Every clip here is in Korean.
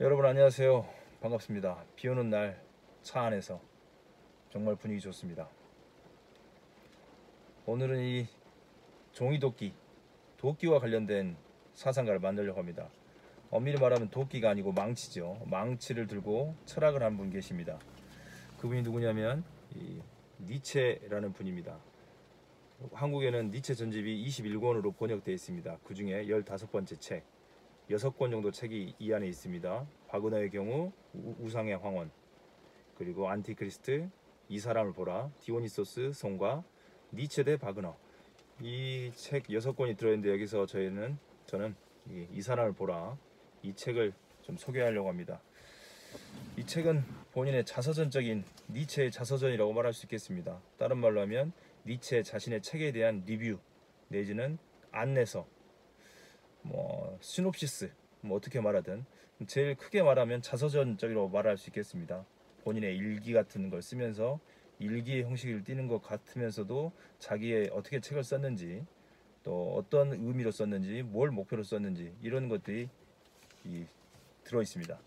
여러분 안녕하세요. 반갑습니다. 비 오는 날 차 안에서 정말 분위기 좋습니다. 오늘은 이 종이도끼, 도끼와 관련된 사상가를 만들려고 합니다. 엄밀히 말하면 도끼가 아니고 망치죠. 망치를 들고 철학을 한 분 계십니다. 그분이 누구냐면 이 니체라는 분입니다. 한국에는 니체 전집이 21권으로 번역되어 있습니다. 그 중에 15번째 책, 6권 정도 책이 이 안에 있습니다. 바그너의 경우 우상의 황혼, 그리고 안티크리스트, 이 사람을 보라, 디오니소스 성과, 니체 대 바그너. 이 책 6권이 들어있는데 여기서 저는 이 사람을 보라, 이 책을 좀 소개하려고 합니다. 이 책은 본인의 자서전적인 니체의 자서전이라고 말할 수 있겠습니다. 다른 말로 하면 니체 자신의 책에 대한 리뷰 내지는 안내서, 시놉시스, 어떻게 말하든 제일 크게 말하면 자서전적이라고 말할 수 있겠습니다. 본인의 일기 같은 걸 쓰면서 일기의 형식을 띠는 것 같으면서도 자기의 어떻게 책을 썼는지, 또 어떤 의미로 썼는지, 뭘 목표로 썼는지 이런 것들이 들어 있습니다.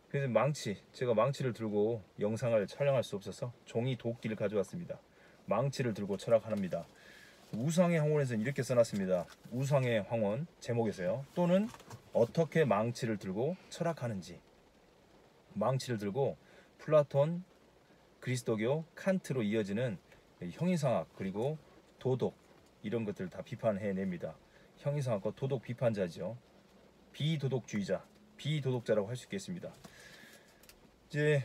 그래서 제가 망치를 들고 영상을 촬영할 수 없어서 종이 도끼를 가져왔습니다. 망치를 들고 철학합니다. 우상의 황혼에서는 이렇게 써놨습니다. 우상의 황혼 제목에서요. 또는 어떻게 망치를 들고 철학하는지. 망치를 들고 플라톤, 그리스도교, 칸트로 이어지는 형이상학 그리고 도덕 이런 것들을 다 비판해냅니다. 형이상학과 도덕 비판자죠. 비도덕주의자, 비도덕자라고 할 수 있겠습니다. 이제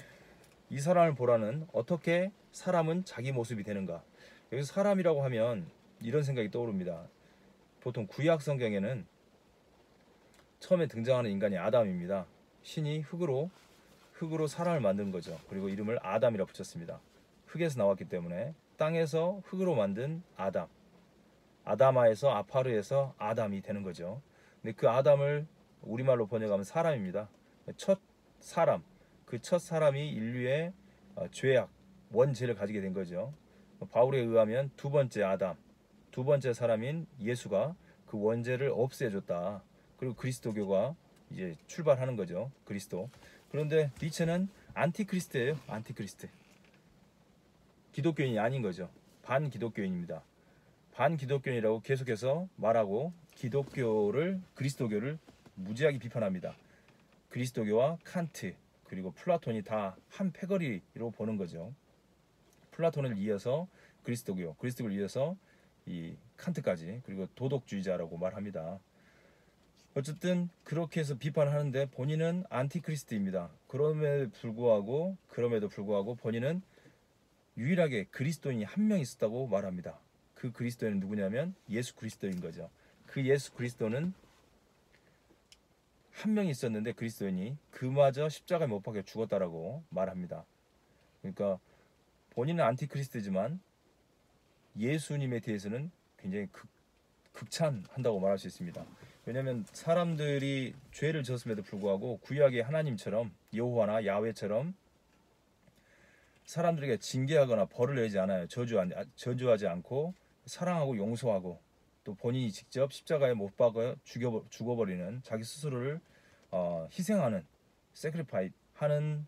이 사람을 보라는 어떻게 사람은 자기 모습이 되는가. 여기서 사람이라고 하면 이런 생각이 떠오릅니다. 보통 구약 성경에는 처음에 등장하는 인간이 아담입니다. 신이 흙으로 사람을 만든 거죠. 그리고 이름을 아담이라 붙였습니다. 흙에서 나왔기 때문에 땅에서 흙으로 만든 아담, 아다마에서 아파르에서 아담이 되는 거죠. 근데 그 아담을 우리말로 번역하면 사람입니다. 첫 사람, 그 첫 사람이 인류의 죄악, 원죄를 가지게 된 거죠. 바울에 의하면 두 번째 아담, 두 번째 사람인 예수가 그 원죄를 없애줬다. 그리고 그리스도교가 이제 출발하는 거죠. 그리스도. 그런데 니체는 안티크리스트예요. 안티크리스트. 기독교인이 아닌 거죠. 반기독교인입니다. 반기독교인이라고 계속해서 말하고 그리스도교를 무지하게 비판합니다. 그리스도교와 칸트 그리고 플라톤이 다 한 패거리로 보는 거죠. 플라톤을 이어서 그리스도교를 이어서 이 칸트까지, 그리고 도덕주의자라고 말합니다. 어쨌든 그렇게 해서 비판하는데 본인은 안티크리스트입니다. 그럼에도 불구하고 본인은 유일하게 그리스도인이 한 명 있었다고 말합니다. 그 그리스도인은 누구냐면 예수 그리스도인 거죠. 그 예수 그리스도는 한 명이 있었는데 그리스도인이 그마저 십자가에 못 박혀 죽었다라고 말합니다. 그러니까 본인은 안티크리스트지만 예수님에 대해서는 굉장히 극찬한다고 말할 수 있습니다. 왜냐하면 사람들이 죄를 지었음에도 불구하고 구약의 하나님처럼 여호와나 야훼처럼 사람들에게 징계하거나 벌을 내지 않아요. 저주하지 않고 사랑하고 용서하고 또 본인이 직접 십자가에 못 박아 죽어버리는 자기 스스로를 희생하는 세크리파이 하는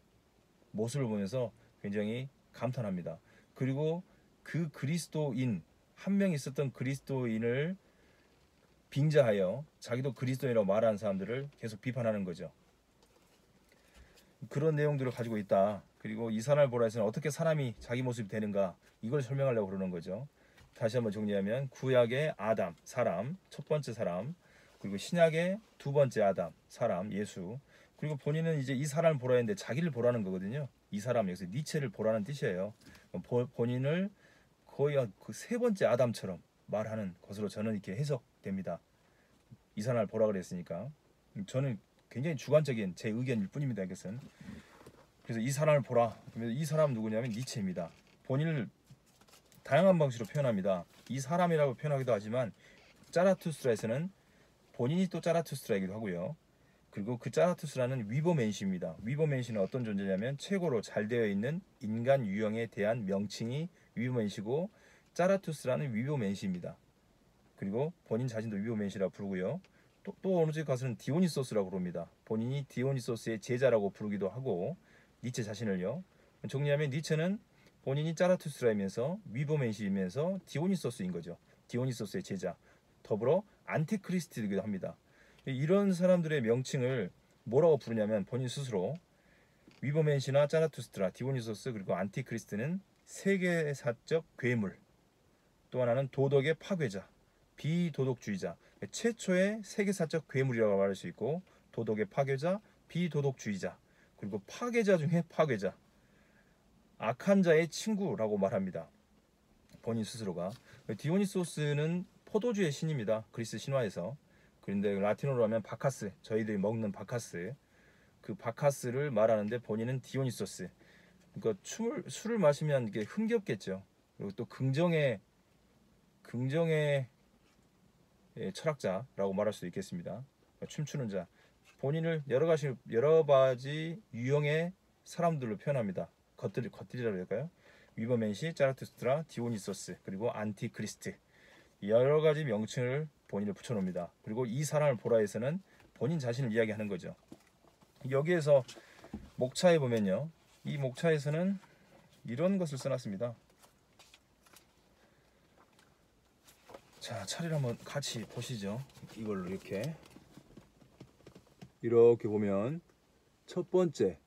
모습을 보면서 굉장히 감탄합니다. 그리고 그 그리스도인 한 명 있었던 그리스도인을 빙자하여 자기도 그리스도인이라고 말하는 사람들을 계속 비판하는 거죠. 그런 내용들을 가지고 있다. 그리고 이 사람을 보라 해서는 어떻게 사람이 자기 모습이 되는가, 이걸 설명하려고 그러는 거죠. 다시 한번 정리하면 구약의 아담, 사람, 첫 번째 사람, 그리고 신약의 두 번째 아담, 사람, 예수, 그리고 본인은 이제 이 사람을 보라 했는데 자기를 보라는 거거든요. 이 사람, 여기서 니체를 보라는 뜻이에요. 본인을 거의 그 세 번째 아담처럼 말하는 것으로 저는 이렇게 해석됩니다. 이 사람을 보라 그랬으니까. 저는 굉장히 주관적인 제 의견일 뿐입니다. 이것은. 그래서 이 사람을 보라. 이 사람은 누구냐면 니체입니다. 본인을 다양한 방식으로 표현합니다. 이 사람이라고 표현하기도 하지만 짜라투스트라에서는 본인이 또 짜라투스트라이기도 하고요. 그리고 그 짜라투스라는 위버맨시입니다. 위버맨시는 어떤 존재냐면 최고로 잘 되어 있는 인간 유형에 대한 명칭이 위버맨시고, 짜라투스라는 위버맨시입니다. 그리고 본인 자신도 위버맨시라고 부르고요. 또 어느 쪽 가서는 디오니소스라고 부릅니다. 본인이 디오니소스의 제자라고 부르기도 하고 니체 자신을요. 정리하면 니체는 본인이 짜라투스라이면서 위버맨시이면서 디오니소스인 거죠. 디오니소스의 제자. 더불어 안티크리스트이기도 합니다. 이런 사람들의 명칭을 뭐라고 부르냐면 본인 스스로 위버맨시나 짜라투스트라, 디오니소스 그리고 안티크리스트는 세계사적 괴물, 또 하나는 도덕의 파괴자, 비도덕주의자, 최초의 세계사적 괴물이라고 말할 수 있고 도덕의 파괴자, 비도덕주의자, 그리고 파괴자 중에 파괴자, 악한 자의 친구라고 말합니다. 본인 스스로가. 디오니소스는 포도주의 신입니다. 그리스 신화에서. 그런데 라틴어로 하면 바카스, 저희들이 먹는 바카스, 그 바카스를 말하는데 본인은 디오니소스. 그러니까 술을 마시면 이게 흥겹겠죠. 그리고 또 긍정의 철학자라고 말할 수도 있겠습니다. 춤추는 자. 본인을 여러 가지 유형의 사람들로 표현합니다. 겉들이라고 할까요? 위버맨시, 짜라투스트라, 디오니소스, 그리고 안티크리스트. 여러 가지 명칭을 본인을 붙여놓습니다. 그리고 이 사람을 보라 해서는 본인 자신을 이야기하는 거죠. 여기에서 목차에 보면요. 이 목차에서는 이런 것을 써놨습니다. 자, 차례를 한번 같이 보시죠. 이걸로 이렇게 보면 첫 번째,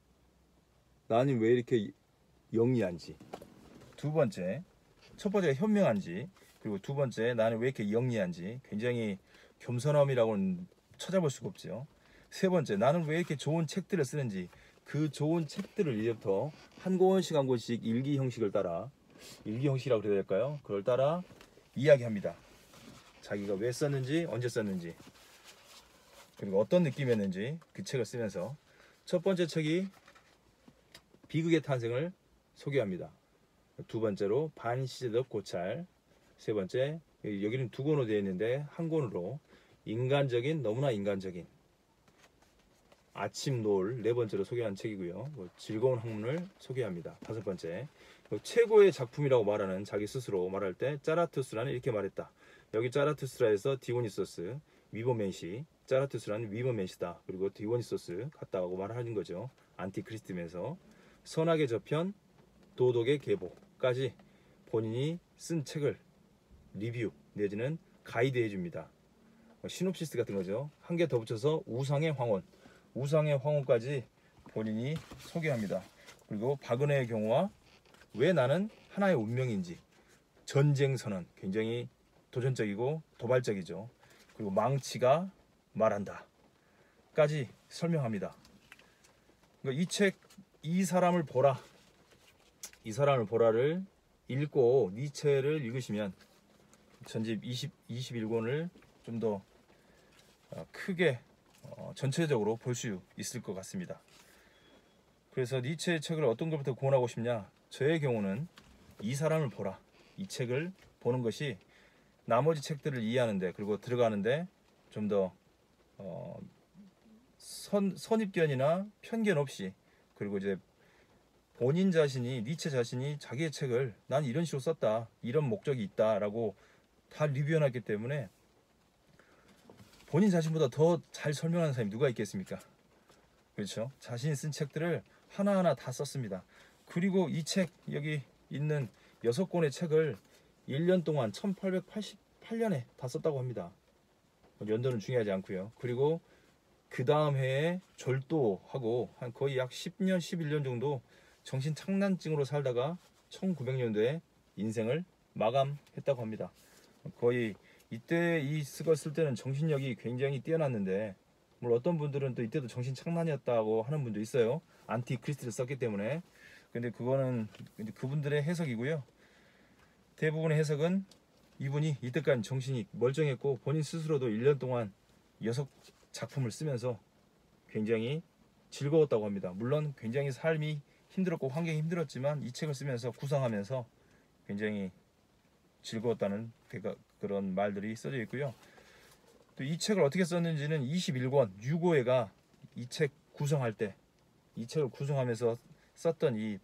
나는 왜 이렇게 영리한지, 두 번째, 첫 번째가 현명한지, 그리고 두 번째, 나는 왜 이렇게 영리한지, 굉장히 겸손함이라고는 찾아볼 수가 없죠. 세 번째, 나는 왜 이렇게 좋은 책들을 쓰는지, 그 좋은 책들을 이제부터 한 권씩 일기 형식이라고 그래야 될까요? 그걸 따라 이야기합니다. 자기가 왜 썼는지, 언제 썼는지, 그리고 어떤 느낌이었는지 그 책을 쓰면서 첫 번째 책이 비극의 탄생을 소개합니다. 두 번째로 반시제적 고찰, 세 번째, 여기는 두 권으로 되어 있는데 한 권으로 너무나 인간적인 아침 노을, 네 번째로 소개한 책이고요. 즐거운 학문을 소개합니다. 다섯 번째, 최고의 작품이라고 말하는 자기 스스로 말할 때 짜라투스라는 이렇게 말했다. 여기 짜라투스라에서 디오니소스, 위버맨시, 짜라투스라는 위버맨시다. 그리고 디오니소스 같다고 말하는 거죠. 안티크리스트면서 선악의 저편, 도덕의 계보까지 본인이 쓴 책을 리뷰 내지는 가이드 해줍니다. 시놉시스 같은 거죠. 한 개 더 붙여서 우상의 황혼까지 본인이 소개합니다. 그리고 박은혜의 경우와 왜 나는 하나의 운명인지, 전쟁 선언, 굉장히 도전적이고 도발적이죠. 그리고 망치가 말한다 까지 설명합니다. 그러니까 이 책, 이 사람을 보라를 읽고 니체를 읽으시면 전집 21권을 좀 더 크게 전체적으로 볼 수 있을 것 같습니다. 그래서 니체의 책을 어떤 것부터 권하고 싶냐, 저의 경우는 이 사람을 보라, 이 책을 보는 것이 나머지 책들을 이해하는데, 그리고 들어가는데 좀 더 선입견이나 편견 없이, 그리고 이제 본인 자신이, 니체 자신이 자기의 책을 난 이런 식으로 썼다, 이런 목적이 있다 라고 다 리뷰해놨기 때문에 본인 자신보다 더 잘 설명하는 사람이 누가 있겠습니까? 그렇죠? 자신이 쓴 책들을 하나하나 다 썼습니다. 그리고 이 책, 여기 있는 6권의 책을 1년 동안 1888년에 다 썼다고 합니다. 연도는 중요하지 않고요. 그리고 그 다음 해에 절도하고 한 거의 약 10년, 11년 정도 정신착란증으로 살다가 1900년도에 인생을 마감했다고 합니다. 거의 이때 이 스걸 쓸 때는 정신력이 굉장히 뛰어났는데, 물론 어떤 분들은 또 이때도 정신착란이었다고 하는 분도 있어요. 안티크리스트를 썼기 때문에. 근데 그거는 그분들의 해석이고요. 대부분의 해석은 이분이 이때까지 정신이 멀쩡했고 본인 스스로도 1년 동안 6작품을 쓰면서 굉장히 즐거웠다고 합니다. 물론 굉장히 삶이 힘들었고 환경이 힘들었지만 이 책을 쓰면서 구상하면서 굉장히 즐거웠다는 그런 말들이 써져 있고요. 또 이 책을 어떻게 썼는지는 21권 6호회가 이 책 구성할 때, 이 책을 구성하면서 썼던 이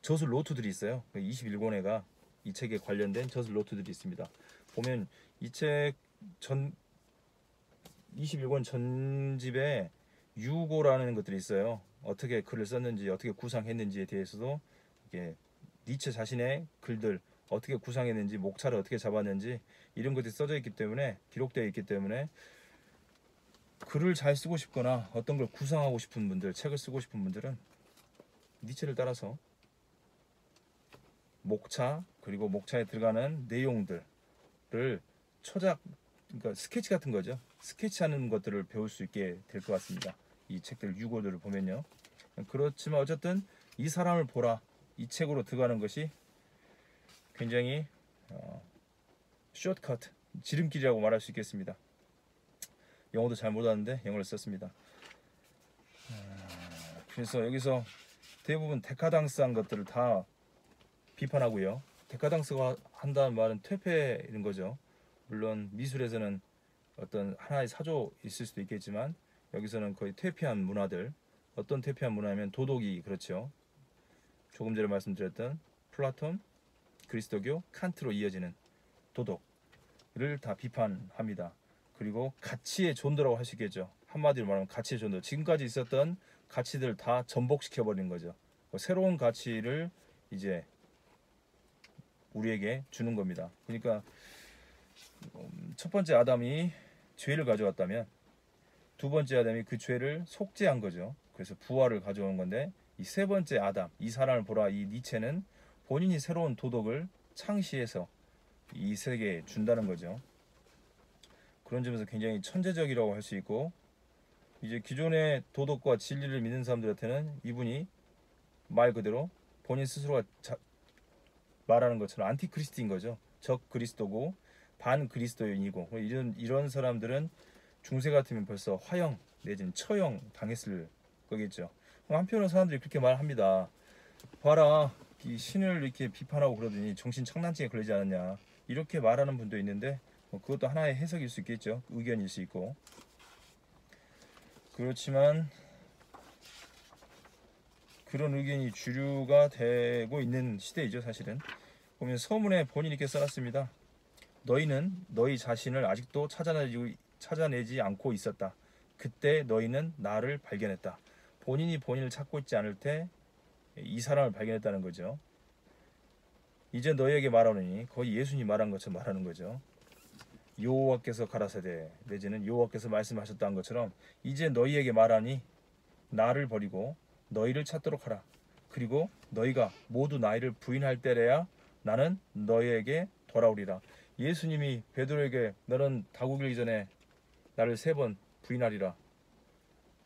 저술 노트들이 있어요. 21권회가 이 책에 관련된 저술 노트들이 있습니다. 보면 이 책 21권 전집에 유고라는 것들이 있어요. 어떻게 글을 썼는지, 어떻게 구상했는지에 대해서도 이게 니체 자신의 글들 어떻게 구상했는지, 목차를 어떻게 잡았는지 이런 것들이 써져 있기 때문에, 기록되어 있기 때문에 글을 잘 쓰고 싶거나 어떤 걸 구상하고 싶은 분들, 책을 쓰고 싶은 분들은 니체를 따라서 목차, 그리고 목차에 들어가는 내용들을 초작, 그러니까 스케치 같은 거죠. 스케치하는 것들을 배울 수 있게 될 것 같습니다. 이 책들 유고들을 보면요. 그렇지만 어쨌든 이 사람을 보라, 이 책으로 들어가는 것이 굉장히 숏컷, 지름길이라고 말할 수 있겠습니다. 영어도 잘 못하는데 영어를 썼습니다. 그래서 여기서 대부분 데카당스한 것들을 다 비판하고요. 데카당스가 한다는 말은 퇴폐인 거죠. 물론 미술에서는 어떤 하나의 사조 있을 수도 있겠지만 여기서는 거의 퇴폐한 문화들, 어떤 퇴폐한 문화냐면 도덕이 그렇죠. 조금 전에 말씀드렸던 플라톤, 그리스도교, 칸트로 이어지는 도덕을 다 비판합니다. 그리고 가치의 존도라고 할 수 있겠죠. 한마디로 말하면 가치의 존도. 지금까지 있었던 가치들 다 전복시켜 버리는 거죠. 새로운 가치를 이제 우리에게 주는 겁니다. 그러니까 첫 번째 아담이 죄를 가져왔다면 두 번째 아담이 그 죄를 속죄한 거죠. 그래서 부활을 가져온 건데, 이 세 번째 아담, 이 사람을 보라, 이 니체는 본인이 새로운 도덕을 창시해서 이 세계에 준다는 거죠. 그런 점에서 굉장히 천재적이라고 할 수 있고, 이제 기존의 도덕과 진리를 믿는 사람들한테는 이분이 말 그대로 본인 스스로가 말하는 것처럼 안티크리스트인 거죠. 적 그리스도고 반 그리스도인이고, 이런 사람들은 중세 같으면 벌써 화형 내지는 처형 당했을 거겠죠. 한편으로 사람들이 그렇게 말합니다. 봐라, 이 신을 이렇게 비판하고 그러더니 정신 착란증에 걸리지 않았냐, 이렇게 말하는 분도 있는데, 그것도 하나의 해석일 수 있겠죠. 의견일 수 있고. 그렇지만 그런 의견이 주류가 되고 있는 시대이죠. 사실은 보면 서문에 본인이 이렇게 써놨습니다. 너희는 너희 자신을 아직도 찾아내지 않고 있었다. 그때 너희는 나를 발견했다. 본인이 본인을 찾고 있지 않을 때 이 사람을 발견했다는 거죠. 이제 너희에게 말하노니, 거의 예수님이 말한 것처럼 말하는 거죠. 여호와께서 가라사대, 내지는 여호와께서 말씀하셨다는 것처럼 이제 너희에게 말하니 나를 버리고 너희를 찾도록 하라. 그리고 너희가 모두 나를 부인할 때래야 나는 너희에게 돌아오리라. 예수님이 베드로에게 너는 닭 울기 전에 나를 3번 부인하리라,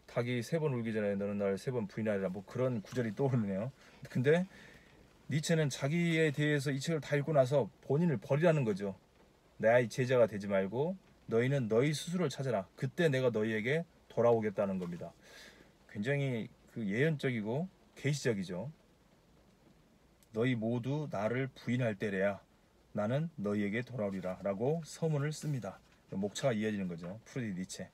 닭이 3번 울기 전에 너는 나를 3번 부인하리라, 뭐 그런 구절이 떠오르네요. 근데 니체는 자기에 대해서 이 책을 다 읽고 나서 본인을 버리라는 거죠. 나의 제자가 되지 말고 너희는 너희 스스로를 찾아라. 그때 내가 너희에게 돌아오겠다는 겁니다. 굉장히 그 예언적이고 계시적이죠. 너희 모두 나를 부인할 때래야 나는 너희에게 돌아오리라 라고 서문을 씁니다. 목차가 이어지는 거죠. 프리드리히 니체.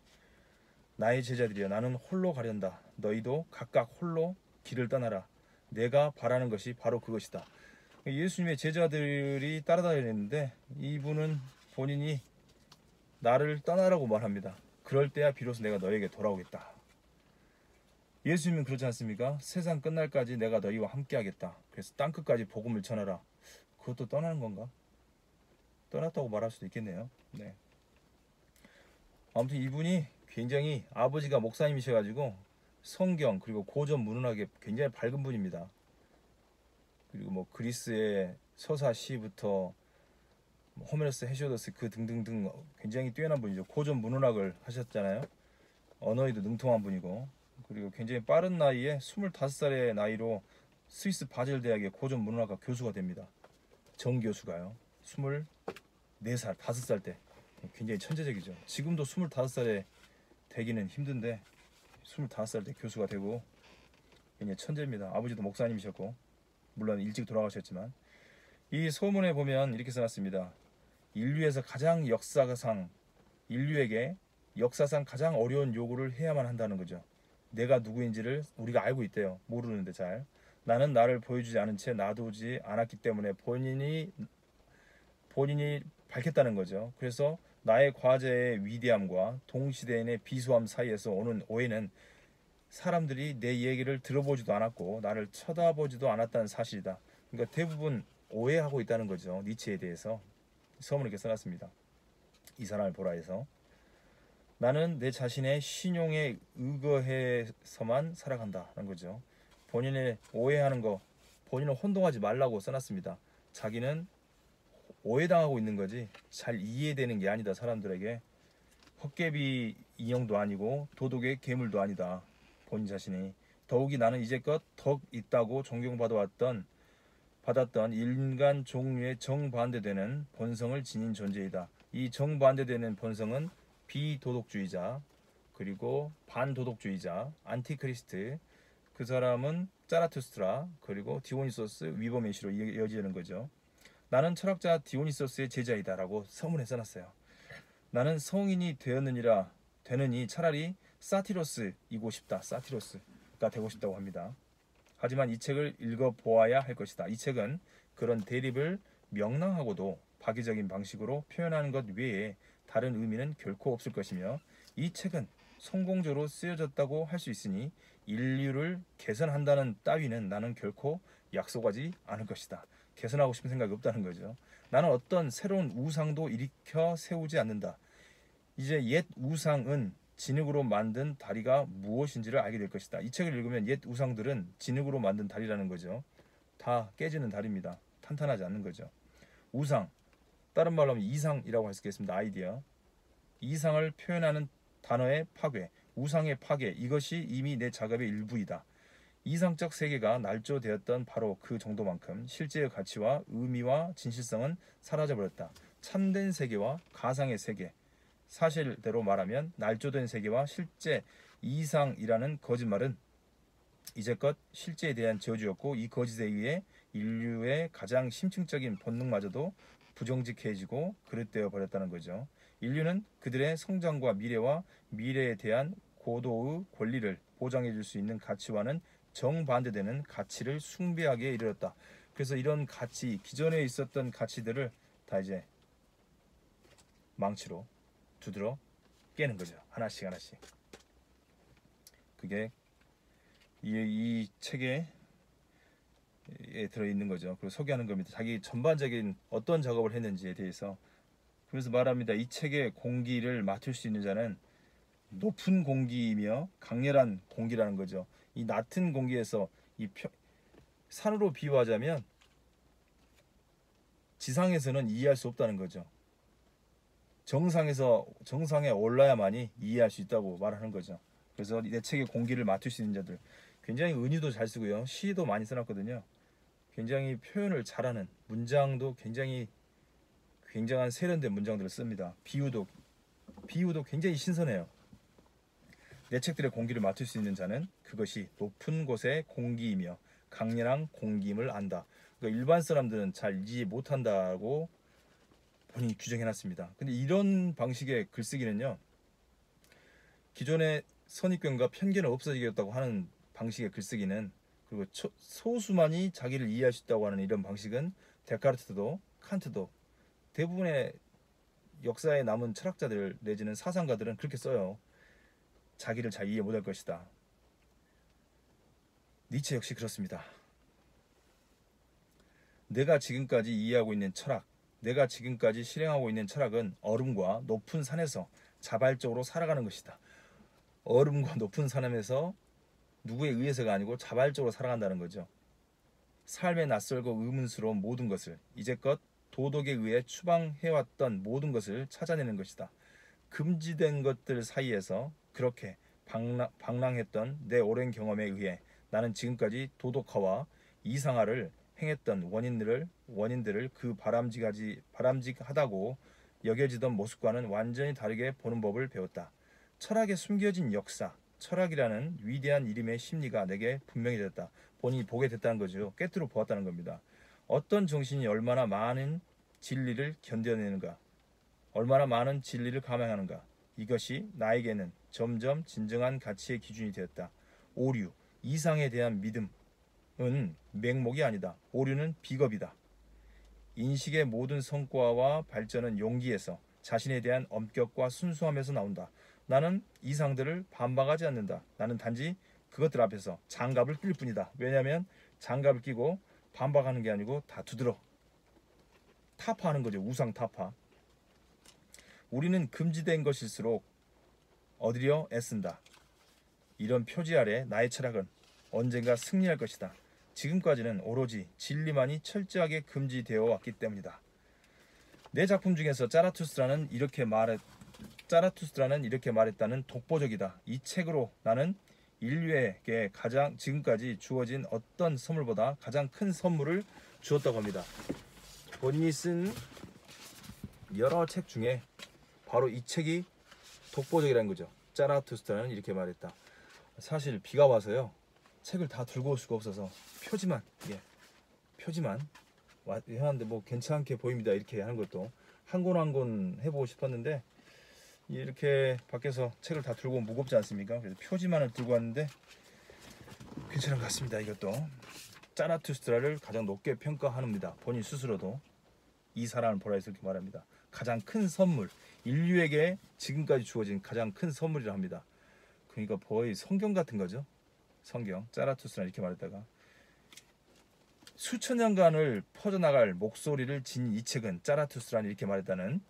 나의 제자들이여, 나는 홀로 가련다. 너희도 각각 홀로 길을 떠나라. 내가 바라는 것이 바로 그것이다. 예수님의 제자들이 따라다녔는데 이분은 본인이 나를 떠나라고 말합니다. 그럴 때야 비로소 내가 너에게 돌아오겠다. 예수님은 그렇지 않습니까? 세상 끝날까지 내가 너희와 함께 하겠다. 그래서 땅끝까지 복음을 전하라. 그것도 떠나는 건가? 떠났다고 말할 수도 있겠네요. 네. 아무튼 이분이 굉장히, 아버지가 목사님이셔가지고 성경 그리고 고전 문헌학에 굉장히 밝은 분입니다. 그리고 뭐 그리스의 서사 시부터 호메로스, 헤시오도스 그 등등등 굉장히 뛰어난 분이죠. 고전 문헌학을 하셨잖아요. 언어에도 능통한 분이고, 그리고 굉장히 빠른 나이에 25살의 나이로 스위스 바젤 대학의 고전 문헌학과 교수가 됩니다. 정 교수가요. 24살, 5살 때. 굉장히 천재적이죠. 지금도 25살에 되기는 힘든데 25살 때 교수가 되고 굉장히 천재입니다. 아버지도 목사님이셨고, 물론 일찍 돌아가셨지만. 이 소문에 보면 이렇게 써놨습니다. 인류에서 가장 인류에게 역사상 가장 어려운 요구를 해야만 한다는 거죠. 내가 누구인지를 우리가 알고 있대요. 모르는데 잘. 나는 나를 보여주지 않은 채 놔두지 않았기 때문에 본인이 밝혔다는 거죠. 그래서 나의 과제의 위대함과 동시대인의 비수함 사이에서 오는 오해는 사람들이 내 얘기를 들어보지도 않았고 나를 쳐다보지도 않았다는 사실이다. 그러니까 대부분 오해하고 있다는 거죠. 니체에 대해서. 서문을 이렇게 써놨습니다. 이 사람을 보라 해서. 나는 내 자신의 신용에 의거해서만 살아간다는 거죠. 본인의 오해하는 거, 본인을 혼동하지 말라고 써놨습니다. 자기는 오해당하고 있는 거지 잘 이해되는 게 아니다. 사람들에게 헛개비 인형도 아니고 도덕의 괴물도 아니다. 본인 자신이. 더욱이 나는 이제껏 덕 있다고 존경받았던 인간 종류의 정반대되는 본성을 지닌 존재이다. 이 정반대되는 본성은 비도덕주의자, 그리고 반도덕주의자, 안티크리스트, 그 사람은 짜라투스트라, 그리고 디오니소스 위버메시로 이어지는 거죠. 나는 철학자 디오니소스의 제자이다라고 서문에 써놨어요. 나는 성인이 되느니 차라리 사티로스이고 싶다. 사티로스가 되고 싶다고 합니다. 하지만 이 책을 읽어보아야 할 것이다. 이 책은 그런 대립을 명랑하고도 파괴적인 방식으로 표현하는 것 외에 다른 의미는 결코 없을 것이며, 이 책은 성공적으로 쓰여졌다고 할 수 있으니 인류를 개선한다는 따위는 나는 결코 약속하지 않을 것이다. 개선하고 싶은 생각이 없다는 거죠. 나는 어떤 새로운 우상도 일으켜 세우지 않는다. 이제 옛 우상은 진흙으로 만든 다리가 무엇인지를 알게 될 것이다. 이 책을 읽으면 옛 우상들은 진흙으로 만든 다리라는 거죠. 다 깨지는 다리입니다. 탄탄하지 않는 거죠. 우상, 다른 말로 하면 이상이라고 할 수 있겠습니다. 아이디어. 이상을 표현하는 단어의 파괴, 우상의 파괴, 이것이 이미 내 작업의 일부이다. 이상적 세계가 날조되었던 바로 그 정도만큼 실제의 가치와 의미와 진실성은 사라져버렸다. 참된 세계와 가상의 세계, 사실대로 말하면 날조된 세계와 실제 이상이라는 거짓말은 이제껏 실제에 대한 저주였고, 이 거짓에 의해 인류의 가장 심층적인 본능마저도 부정직해지고 그릇되어 버렸다는 거죠. 인류는 그들의 성장과 미래에 대한 고도의 권리를 보장해 줄 수 있는 가치와는 정반대되는 가치를 숭배하기에 이르렀다. 그래서 이런 가치, 기존에 있었던 가치들을 다 이제 망치로 두드러 깨는 거죠. 하나씩 하나씩. 그게 이 책에 들어있는 거죠. 그리고 소개하는 겁니다. 자기 전반적인 어떤 작업을 했는지에 대해서. 그래서 말합니다. 이 책의 공기를 맡을 수 있는 자는 높은 공기이며 강렬한 공기라는 거죠. 이 낮은 공기에서 산으로 비유하자면 지상에서는 이해할 수 없다는 거죠. 정상에 올라야만이 이해할 수 있다고 말하는 거죠. 그래서 내 책의 공기를 맡을 수 있는 자들, 굉장히 은유도 잘 쓰고요. 시도 많이 써놨거든요. 굉장히 표현을 잘하는, 문장도 굉장한 세련된 문장들을 씁니다. 비유도 굉장히 신선해요. 내 책들의 공기를 맡을 수 있는 자는 그것이 높은 곳의 공기이며 강렬한 공기임을 안다. 그러니까 일반 사람들은 잘 이해 못한다고 본인이 규정해놨습니다. 근데 이런 방식의 글쓰기는요, 기존의 선입견과 편견을 없어지겠다고 하는 방식의 글쓰기는, 그리고 소수만이 자기를 이해할 수 있다고 하는 이런 방식은 데카르트도 칸트도 대부분의 역사에 남은 철학자들 내지는 사상가들은 그렇게 써요. 자기를 잘 이해 못할 것이다. 니체 역시 그렇습니다. 내가 지금까지 이해하고 있는 철학, 내가 지금까지 실행하고 있는 철학은 얼음과 높은 산에서 자발적으로 살아가는 것이다. 얼음과 높은 산에서 누구에 의해서가 아니고 자발적으로 살아간다는 거죠. 삶에 낯설고 의문스러운 모든 것을, 이제껏 도덕에 의해 추방해왔던 모든 것을 찾아내는 것이다. 금지된 것들 사이에서 그렇게 방랑했던 내 오랜 경험에 의해 나는 지금까지 도덕화와 이상화를 행했던 원인들을 그 바람직하다고 여겨지던 모습과는 완전히 다르게 보는 법을 배웠다. 철학의 숨겨진 역사, 철학이라는 위대한 이름의 심리가 내게 분명히 됐다. 본인이 보게 됐다는 거죠. 꿰뚫어 보았다는 겁니다. 어떤 정신이 얼마나 많은 진리를 견뎌내는가, 얼마나 많은 진리를 감행하는가, 이것이 나에게는 점점 진정한 가치의 기준이 되었다. 오류, 이상에 대한 믿음은 맹목이 아니다. 오류는 비겁이다. 인식의 모든 성과와 발전은 용기에서, 자신에 대한 엄격과 순수함에서 나온다. 나는 이상들을 반박하지 않는다. 나는 단지 그것들 앞에서 장갑을 낄 뿐이다. 왜냐하면 장갑을 끼고 반박하는 게 아니고 다 두드러 타파하는 거죠. 우상 타파. 우리는 금지된 것일수록 얻으려 애쓴다. 이런 표지 아래 나의 철학은 언젠가 승리할 것이다. 지금까지는 오로지 진리만이 철저하게 금지되어 왔기 때문이다. 내 작품 중에서 짜라투스트라는 이렇게 말했다는 독보적이다. 이 책으로 나는 인류에게 가장 지금까지 주어진 어떤 선물보다 가장 큰 선물을 주었다고 합니다. 본인이 쓴 여러 책 중에 바로 이 책이 독보적이라는 거죠. 짜라투스트라는 이렇게 말했다. 사실 비가 와서요, 책을 다 들고 올 수가 없어서 표지만 해놨는데 뭐 괜찮게 보입니다. 이렇게 하는 것도 한 권 한 권 해보고 싶었는데 이렇게 밖에서 책을 다 들고 오면 무겁지 않습니까? 그래서 표지만을 들고 왔는데 괜찮은 것 같습니다. 이것도 짜라투스트라를 가장 높게 평가합니다. 본인 스스로도 이 사람을 보라 해서 이렇게 말합니다. 가장 큰 선물, 인류에게 지금까지 주어진 가장 큰 선물이라 합니다. 그러니까 거의 성경 같은 거죠. 성경, 짜라투스트라 이렇게 말했다가 수천 년간을 퍼져나갈 목소리를 진 이 책은 짜라투스트라는 이렇게 말했다는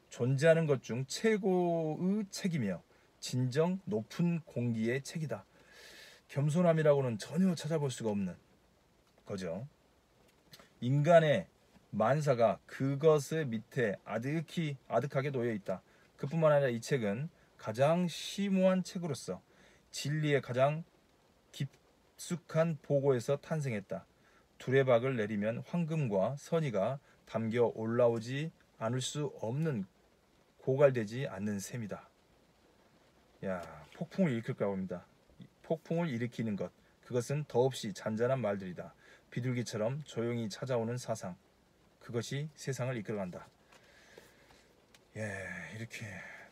존재하는 것 중 최고의 책이며 진정 높은 공기의 책이다. 겸손함이라고는 전혀 찾아볼 수가 없는 거죠. 인간의 만사가 그것의 밑에 아득하게 놓여 있다. 그뿐만 아니라 이 책은 가장 심오한 책으로서 진리의 가장 깊숙한 보고에서 탄생했다. 두레박을 내리면 황금과 선의가 담겨 올라오지 않을 수 없는 고갈되지 않는 셈이다. 야, 폭풍을 일으킬까 합니다. 폭풍을 일으키는 것, 그것은 더없이 잔잔한 말들이다. 비둘기처럼 조용히 찾아오는 사상, 그것이 세상을 이끌어간다. 예, 이렇게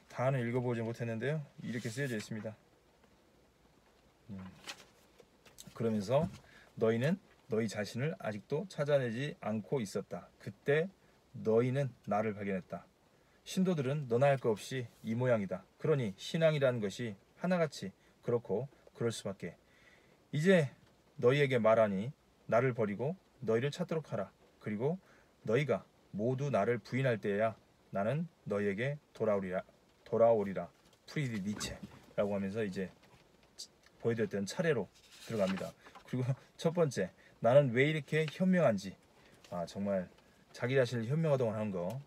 다는 읽어보지 못했는데요. 이렇게 쓰여져 있습니다. 그러면서 너희는 너희 자신을 아직도 찾아내지 않고 있었다. 그때 너희는 나를 발견했다. 신도들은 너나 할 것 없이 이 모양이다. 그러니 신앙이라는 것이 하나같이 그렇고 그럴 수밖에. 이제 너희에게 말하니 나를 버리고 너희를 찾도록 하라. 그리고 너희가 모두 나를 부인할 때야 나는 너희에게 돌아오리라. 프리드리히 니체라고 하면서 이제 보여드렸던 차례로 들어갑니다. 그리고 첫 번째, 나는 왜 이렇게 현명한지, 정말 자기 자신을 현명하다고 하는 거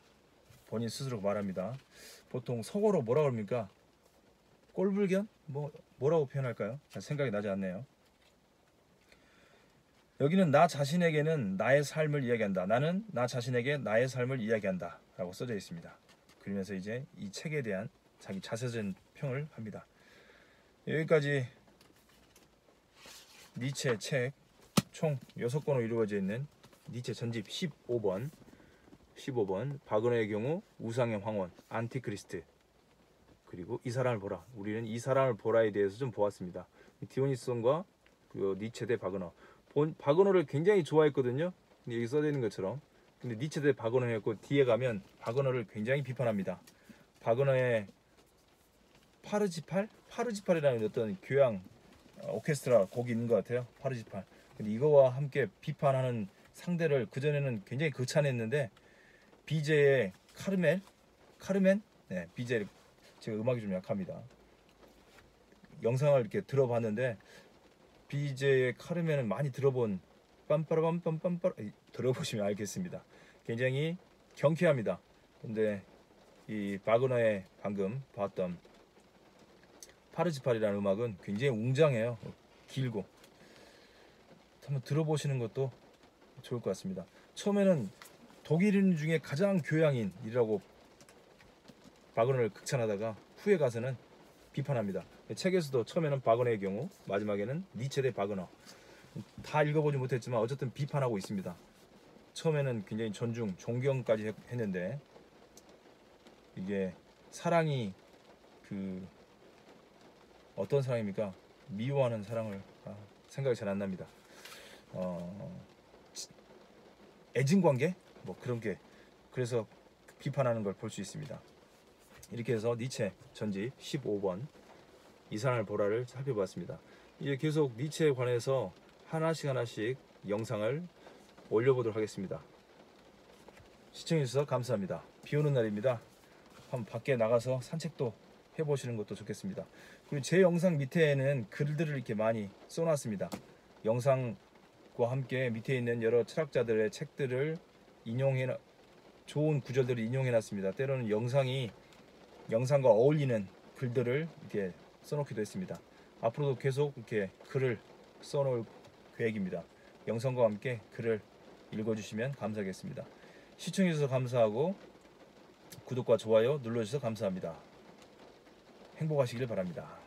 본인 스스로 말합니다. 보통 속어로 뭐라 그럽니까? 꼴불견? 뭐라고 표현할까요? 잘 생각이 나지 않네요. 여기는 나 자신에게는 나의 삶을 이야기한다. 나는 나 자신에게 나의 삶을 이야기한다 라고 써져 있습니다. 그러면서 이제 이 책에 대한 자기 자세전 평을 합니다. 여기까지 니체 책 총 6권으로 이루어져 있는 니체 전집 15번 바그너의 경우 우상의 황혼, 안티크리스트, 그리고 이 사람을 보라. 우리는 이 사람을 보라에 대해서 좀 보았습니다. 디오니스son과 그 니체 대 바그너. 바그너를 굉장히 좋아했거든요. 근데 여기 써져 있는 것처럼. 근데 니체 대 바그너였고 뒤에 가면 바그너를 굉장히 비판합니다. 바그너의 파르지팔이라는 어떤 교향 오케스트라 곡이 있는 것 같아요. 파르지팔. 근데 이거와 함께 비판하는 상대를 그전에는 굉장히 극찬했는데 비제의 카르멘? 네, 비제. 제가 음악이 좀 약합니다. 영상을 이렇게 들어봤는데 비제의 카르멘은 많이 들어본 빰빠라빰빰빰빰 들어보시면 알겠습니다. 굉장히 경쾌합니다. 근데 이 바그너의 방금 봤던 파르지팔이라는 음악은 굉장히 웅장해요. 길고 한번 들어보시는 것도 좋을 것 같습니다. 처음에는 독일인 중에 가장 교양인이라고 바그너를 극찬하다가 후에 가서는 비판합니다. 책에서도 처음에는 바그너의 경우, 마지막에는 니체 대 바그너. 다 읽어보지 못했지만 어쨌든 비판하고 있습니다. 처음에는 굉장히 존경까지 했는데 이게 사랑이 어떤 사랑입니까? 미워하는 사랑을 생각이 잘 안 납니다. 애증관계? 그런 게 그래서 비판하는 걸 볼 수 있습니다. 이렇게 해서 니체 전집 15번 이산화탄 보라를 살펴봤습니다. 이제 계속 니체에 관해서 하나씩 영상을 올려보도록 하겠습니다. 시청해주셔서 감사합니다. 비 오는 날입니다. 한번 밖에 나가서 산책도 해보시는 것도 좋겠습니다. 그리고 제 영상 밑에는 글들을 이렇게 많이 써놨습니다. 영상과 함께 밑에 있는 여러 철학자들의 책들을 좋은 구절들을 인용해놨습니다. 때로는 영상과 어울리는 글들을 이렇게 써놓기도 했습니다. 앞으로도 계속 이렇게 글을 써놓을 계획입니다. 영상과 함께 글을 읽어주시면 감사하겠습니다. 시청해주셔서 감사하고 구독과 좋아요 눌러주셔서 감사합니다. 행복하시길 바랍니다.